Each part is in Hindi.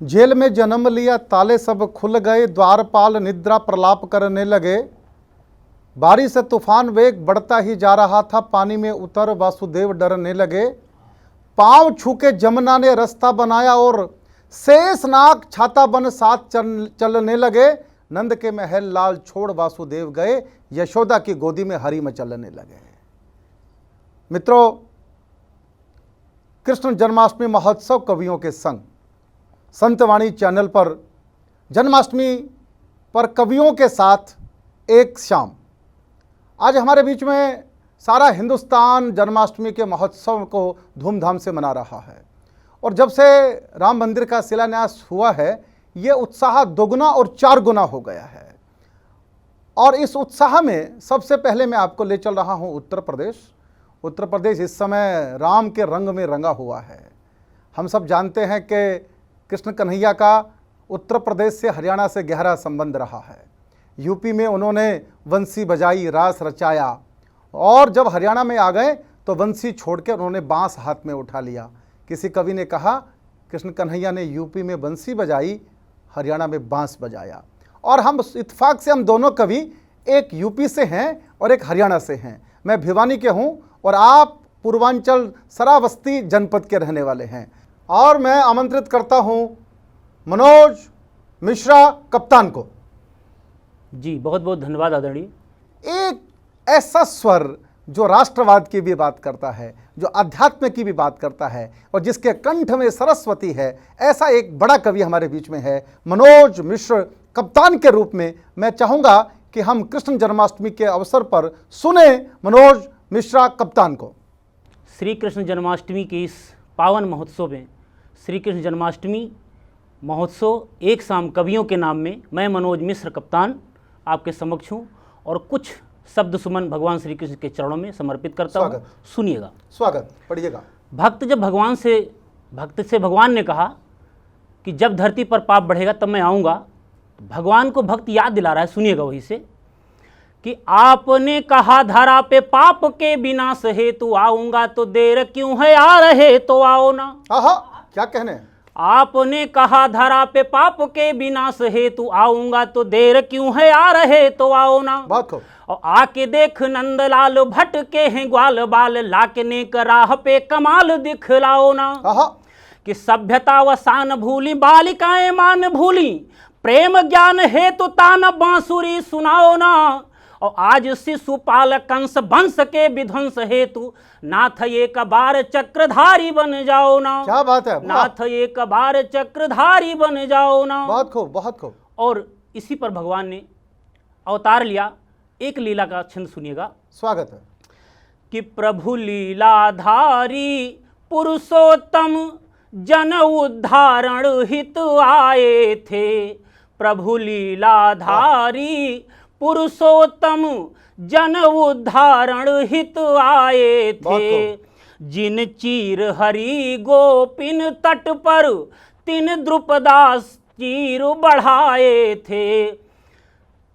जेल में जन्म लिया, ताले सब खुल गए, द्वारपाल निद्रा प्रलाप करने लगे। बारिश से तूफान वेग बढ़ता ही जा रहा था, पानी में उतर वासुदेव डरने लगे। पांव छूके जमुना ने रास्ता बनाया और शेषनाग छाता बन साथ चलने लगे। नंद के महल लाल छोड़ वासुदेव गए, यशोदा की गोदी में हरि में चलने लगे। मित्रों, कृष्ण जन्माष्टमी महोत्सव कवियों के संग संतवाणी चैनल पर जन्माष्टमी पर कवियों के साथ एक शाम। आज हमारे बीच में सारा हिंदुस्तान जन्माष्टमी के महोत्सव को धूमधाम से मना रहा है और जब से राम मंदिर का शिलान्यास हुआ है, ये उत्साह दोगुना और चार गुना हो गया है। और इस उत्साह में सबसे पहले मैं आपको ले चल रहा हूँ उत्तर प्रदेश। उत्तर प्रदेश इस समय राम के रंग में रंगा हुआ है। हम सब जानते हैं कि कृष्ण कन्हैया का उत्तर प्रदेश से हरियाणा से गहरा संबंध रहा है। यूपी में उन्होंने बंसी बजाई, रास रचाया और जब हरियाणा में आ गए तो बंसी छोड़ के उन्होंने बांस हाथ में उठा लिया। किसी कवि ने कहा कृष्ण कन्हैया ने यूपी में बंसी बजाई, हरियाणा में बांस बजाया। और हम इत्तेफाक से हम दोनों कवि एक यूपी से हैं और एक हरियाणा से हैं। मैं भिवानी के हूं और आप पूर्वांचल श्रावस्ती जनपद के रहने वाले हैं। और मैं आमंत्रित करता हूं मनोज मिश्रा कप्तान को। जी बहुत बहुत धन्यवाद आदरणीय। एक ऐसा स्वर जो राष्ट्रवाद की भी बात करता है, जो अध्यात्म की भी बात करता है और जिसके कंठ में सरस्वती है, ऐसा एक बड़ा कवि हमारे बीच में है। मनोज मिश्र कप्तान के रूप में मैं चाहूँगा कि हम कृष्ण जन्माष्टमी के अवसर पर सुने मनोज मिश्रा कप्तान को। श्री कृष्ण जन्माष्टमी के इस पावन महोत्सव में, श्री कृष्ण जन्माष्टमी महोत्सव एक शाम कवियों के नाम में मैं मनोज मिश्र कप्तान आपके समक्ष हूँ और कुछ शब्द सुमन भगवान श्री कृष्ण के चरणों में समर्पित करता हूँ। सुनिएगा। स्वागत, पढ़िएगा। भक्त से भगवान ने कहा कि जब धरती पर पाप बढ़ेगा तब मैं आऊँगा। भगवान को भक्त याद दिला रहा है, सुनिएगा वहीं से कि आपने कहा धरा पे पाप के विनाश हेतु आऊँगा, तो देर क्यों है, आ रहे तो आओ ना। आहा, क्या कहने। आपने कहा धरा पे पाप के विनाश हेतु आऊंगा, तो देर क्यों है, आ रहे तो आओ ना। बात हो। और आके देख नंदलाल भटके हैं ग्वाल बाल, लाके का राह पे कमाल दिखलाओ ना। कि सभ्यता वसान भूली, बालिकाएं मान भूली, प्रेम ज्ञान हेतु तान बांसुरी सुनाओ ना। और आज शिशुपाल कंस वंश के विध्वंस हेतु नाथ एक बार चक्रधारी बन जाओ ना। क्या बात है। नाथ एक बार चक्रधारी बन जाओ ना। बहुत खूब, बहुत खूब। और इसी पर भगवान ने अवतार लिया। एक लीला का छंद सुनिएगा। स्वागत है। कि प्रभु लीलाधारी पुरुषोत्तम जन उद्धारण हित आए थे। प्रभु लीलाधारी पुरुषोत्तम जन उद्धारण हित आए थे। जिन चीर हरि गोपिन तट पर तिन द्रुपदास चीर बढ़ाए थे।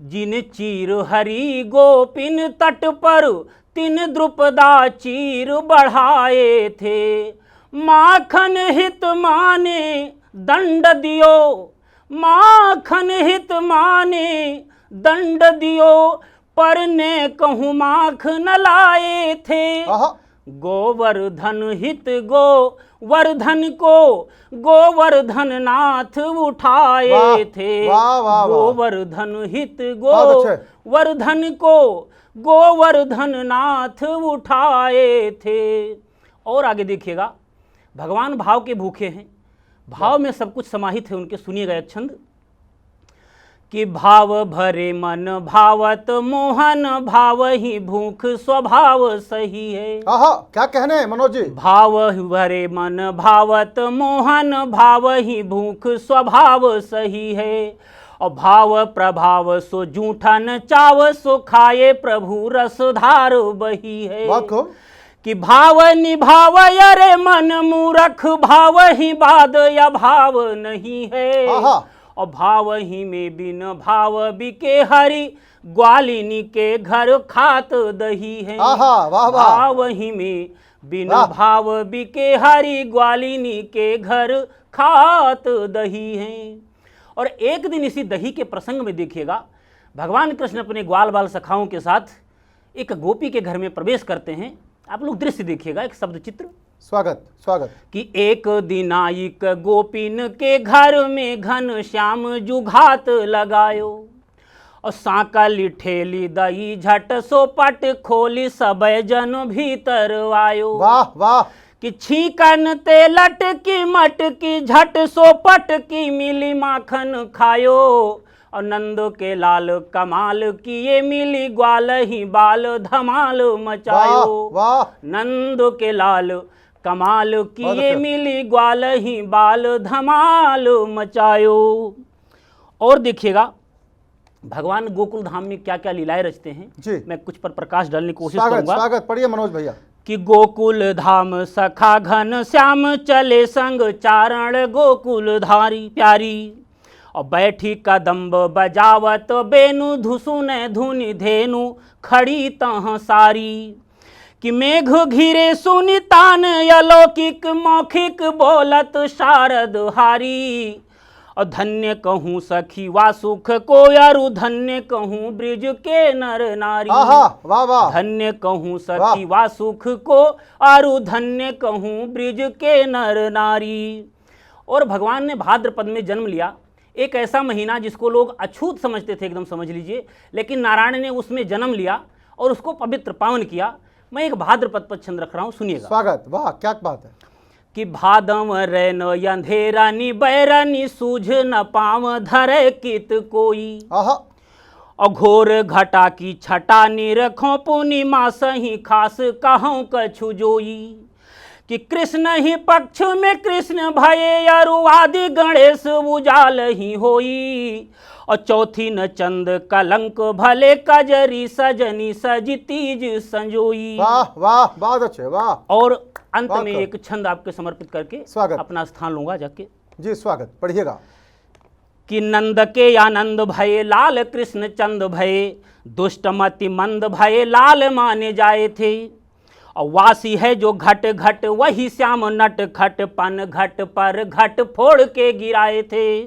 जिन चीर हरि गोपिन तट पर तिन द्रुपदा चीर बढ़ाए थे। माखन हित माने दंड दियो, माखन हित माने दंड दियो, पर ने कहूँ माख न लाए थे। गोवर्धन हित गोवर्धन को गोवर्धन नाथ उठाए थे। गोवर्धन हित गोवर्धन को गोवर्धन नाथ उठाए थे। और आगे देखिएगा, भगवान भाव के भूखे हैं, भाव में सब कुछ समाहित है उनके। सुनिएगा एक छंद कि भाव भरे मन भावत मोहन, भाव ही भूख स्वभाव सही है। क्या कहने मनोज जी। भाव भरे मन भावत मोहन, भाव ही भूख स्वभाव सही है। और भाव प्रभाव सो जूठा न चाव, सो खाए प्रभु रसधार बही है। कि भाव निभाव अरे मन मूरख, भाव ही बाद या भाव नहीं है। और भाव ही में बिन भाव बिके हरि, ग्वालिनी के घर खात दही है। वाह वाह। भाव ही में बिन भाव बिके हरि, ग्वालिनी के घर खात दही है। और एक दिन इसी दही के प्रसंग में देखिएगा, भगवान कृष्ण अपने ग्वाल बाल सखाओं के साथ एक गोपी के घर में प्रवेश करते हैं। आप लोग दृश्य देखिएगा, एक शब्द चित्र। स्वागत स्वागत। कि एक दिनायक गोपिन के घर में घन श्याम जुघात लगायो, और सांकली ठेली दई झट सोपट खोली, सब जन भीतर आयो। वाह वाह। कि छीकन ते लटकी मटकी, झट सोपट की मिली माखन खायो, और नंद के लाल कमाल किए, मिली ग्वाल ही बाल धमाल मचायो। वाह। नंद के लाल कमाल किए, मिली ग्वाल ही बाल धमाल मचायो। और देखिएगा भगवान गोकुल धाम में क्या क्या लीलाएं रचते हैं जी। मैं कुछ पर प्रकाश डालने की कोशिश करूंगा। स्वागत पढ़िए मनोज भैया। कि गोकुल धाम सखा घन श्याम, चले संग चारण गोकुल धारी प्यारी, और बैठी कदम्ब बजावत बेनु, धुसुन धुनि धेनु खड़ी तह सारी। कि मेघ घिरे सुनि तान, अलौकिक मौखिक बोलत शारद हारी, और धन्य कहूँ सखी वा सुख को, अरु धन्य कहूँ ब्रिज के नर नारी। वाह वाह। धन्य कहूँ सखी वा सुख को, अरु धन्य कहूँ ब्रिज के नर नारी। और भगवान ने भाद्रपद में जन्म लिया, एक ऐसा महीना जिसको लोग अछूत समझते थे, एकदम समझ लीजिए, लेकिन नारायण ने उसमें जन्म लिया और उसको पवित्र पावन किया। मैं एक भाद्रपद पर छंद रख रहा हूँ, सुनिएगा। स्वागत। वाह क्या बात है। कि भादम रैन अंधेरा नि बैरनी, सूझ न पाव धरे कित कोई, और घोर घटा की छटा निरखों, पूर्णिमा सही खास कहूँ कछु जोई। कि कृष्ण ही पक्ष में कृष्ण भये, अरुवादि गणेश उजाल ही होई, और चौथी न चंद कलंक भले, कजरी सजनी सजी तीज संजोई। वाह वाह बहुत अच्छे। वाह। और अंत में एक छंद आपके समर्पित करके स्वागत। अपना स्थान लूंगा जाके जी। स्वागत पढ़िएगा। कि नंद के आनंद भये, लाल कृष्ण चंद भये, दुष्टमति मंद भये, लाल माने जाए थे, और वासी है जो घट घट, वही श्याम नट खट, पन घट पर घट फोड़ के गिराए थे।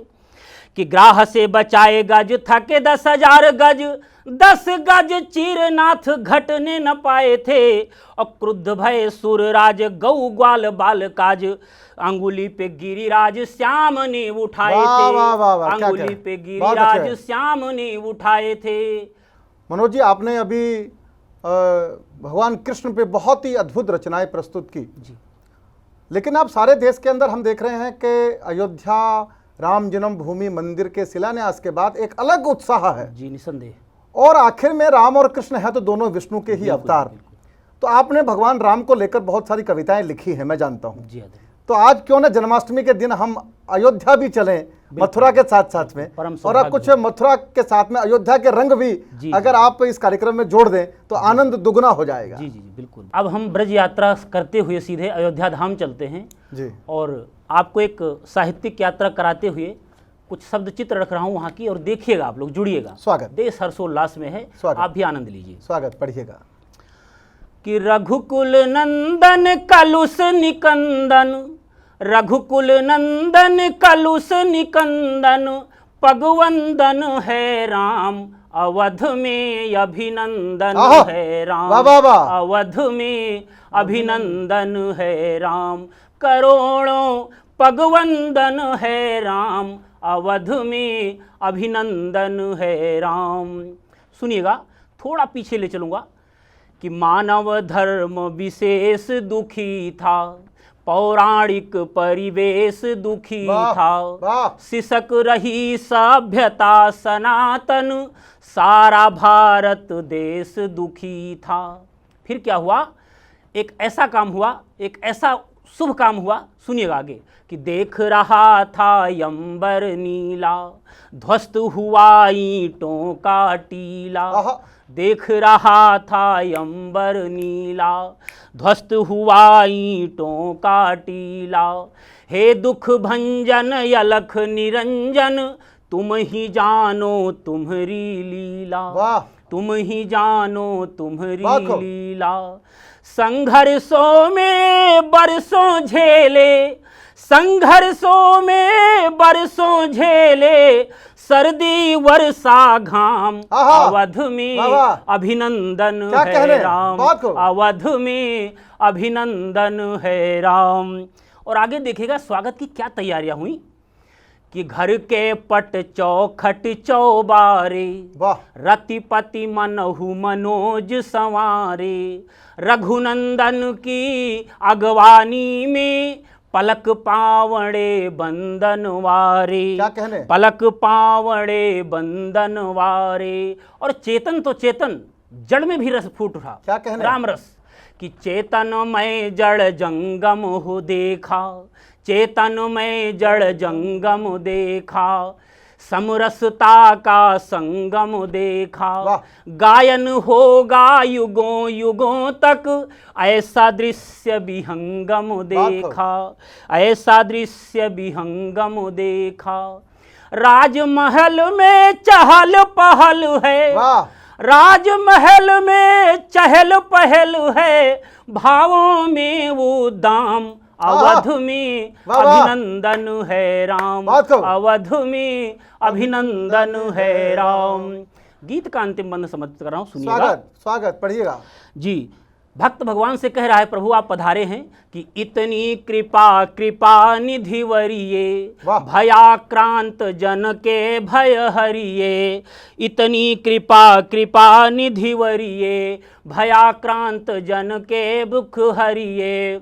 कि ग्राह से बचाए गज, थके 10,000 गज, 10 गज चीरनाथ घटने न पाए थे, और क्रुद्ध भय सुरराज, गौ ग्वाल बाल काज, अंगुली पे गिरिराज श्याम ने उठाए थे। अंगुली पे गिरिराज श्याम ने उठाए थे। मनोज जी, आपने अभी भगवान कृष्ण पे बहुत ही अद्भुत रचनाएं प्रस्तुत की जी। लेकिन आप सारे देश के अंदर हम देख रहे हैं कि अयोध्या राम जन्मभूमि मंदिर के शिलान्यास के बाद एक अलग उत्साह है जी, निसंदेह। और आखिर में राम और कृष्ण है तो दोनों विष्णु के ही अवतार। तो आपने भगवान राम को लेकर बहुत सारी कविताएं लिखी हैं, मैं जानता हूं जी। तो आज क्यों ना जन्माष्टमी के दिन हम अयोध्या भी चलें, मथुरा के साथ साथ में, और अब कुछ मथुरा के साथ में अयोध्या के रंग भी अगर आप इस कार्यक्रम में जोड़ दें तो आनंद दुगना हो जाएगा। जी जी बिल्कुल। अब हम ब्रज यात्रा करते हुए सीधे अयोध्या धाम चलते हैं जी, और आपको एक साहित्यिक यात्रा कराते हुए कुछ शब्द चित्र रख रहा हूँ वहाँ की, और देखिएगा, आप लोग जुड़िएगा। स्वागत। देश हर्षोल्लास में है, आप भी आनंद लीजिए। स्वागत पढ़िएगा। कि रघुकुल नंदन कलुष निकंदन, रघुकुल नंदन कलुष निकंदन, पगवंदन है राम, अवध में अभिनंदन है राम। अवध में अभिनंदन है राम, करोड़ों पगवंदन है राम, अवध में अभिनंदन है राम। सुनिएगा, थोड़ा पीछे ले चलूँगा। कि मानव धर्म विशेष दुखी था, पौराणिक परिवेश दुखी था, सिसक रही सभ्यता सनातन, सारा भारत देश दुखी था। फिर क्या हुआ? एक ऐसा काम हुआ, एक ऐसा शुभ काम हुआ, सुनिएगा आगे। कि देख रहा था अंबर नीला, ध्वस्त हुआ ईंटों का टीला। देख रहा था अंबर नीला, ध्वस्त हुआ ईंटों का टीला। हे दुख भंजन अलख निरंजन, तुम ही जानो तुम्हारी लीला, वाह, तुम ही जानो तुम्हारी वाह। लीला। संघर्षों में बरसों झेले, संघर्षों में बरसों झेले, सर्दी वर्षा घाम, आहा, अवध में वाह, वाह। अभिनंदन क्या कहने, है राम, बात को। अवध में अभिनंदन है राम। और आगे देखिएगा स्वागत की क्या तैयारियां हुई कि घर के पट चौखट चौबारे, वाह, रतिपति मनहु मनोज संवारे, रघुनंदन की अगवानी में पलक पावड़े बंदन वारे, क्या कहने, पलक पावड़े बंदन वारे। और चेतन तो चेतन, जड़ में भी रस फूट उठा, क्या कहने, राम रस कि चेतन में जड़ जंगम हो देखा, चेतन में जड़ जंगम देखा, समरसता का संगम देखा, गायन होगा युगों युगों तक, ऐसा दृश्य विहंगम देखा, ऐसा दृश्य विहंगम देखा। राजमहल में चहल पहल है, राजमहल में चहल पहल है, भावों में वो दाम, अवध में अभिनंदन है राम, अवध में अभिनंदन है राम। गीत का अंतिम बंद समर्पित कर रहा हूं, सुनिएगा। स्वागत, स्वागत पढ़िएगा जी। भक्त भगवान से कह रहा है, प्रभु आप पधारे हैं कि इतनी कृपा कृपा निधि वरिये, भयाक्रांत जन के भय हरिये, इतनी कृपा कृपा निधि वरिये, भयाक्रांत जन के दुख हरिये।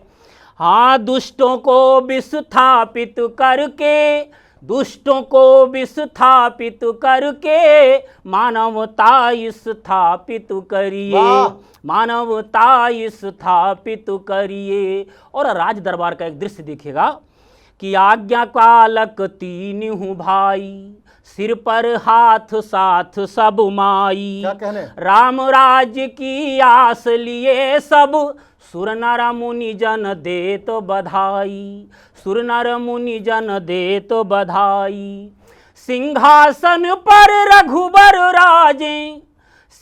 हाँ, दुष्टों को विस्थापित करके, दुष्टों को विस्थापित करके, मानवता स्थापित करिए, मानवता स्थापित करिए। और राज दरबार का एक दृश्य देखिएगा कि आज्ञा पालक तीन हूँ भाई, सिर पर हाथ साथ सब माई, राम राज्य की आस लिए सब, सुर नर मुनि जन दे तो बधाई, सुर नर मुनि जन दे तो बधाई। सिंहासन पर रघुवर राजे,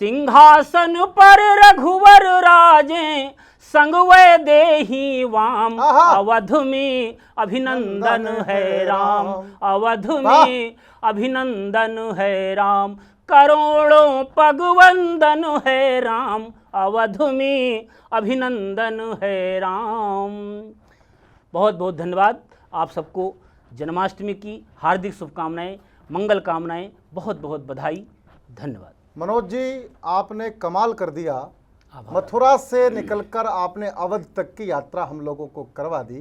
सिंहासन पर रघुवर राजे, संग वै देहि वाम, अवध में अभिनंदन है राम, अवध में अभिनंदन है राम, करोड़ों पगवंदन है राम, अवध में अभिनंदन है राम। बहुत बहुत धन्यवाद आप सबको। जन्माष्टमी की हार्दिक शुभकामनाएं, मंगल कामनाएं, बहुत बहुत बधाई, धन्यवाद। मनोज जी, आपने कमाल कर दिया। मथुरा से निकलकर आपने अवध तक की यात्रा हम लोगों को करवा दी।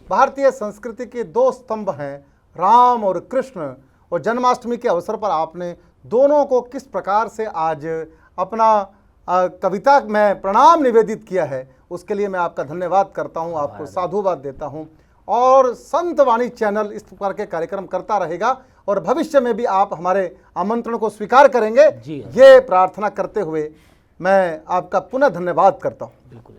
भारतीय संस्कृति के दो स्तंभ हैं, राम और कृष्ण, और जन्माष्टमी के अवसर पर आपने दोनों को किस प्रकार से आज अपना कविता में प्रणाम निवेदित किया है, उसके लिए मैं आपका धन्यवाद करता हूं, आपको साधुवाद देता हूं। और संत वाणी चैनल इस प्रकार के कार्यक्रम करता रहेगा और भविष्य में भी आप हमारे आमंत्रण को स्वीकार करेंगे, ये प्रार्थना करते हुए मैं आपका पुनः धन्यवाद करता हूं। बिल्कुल।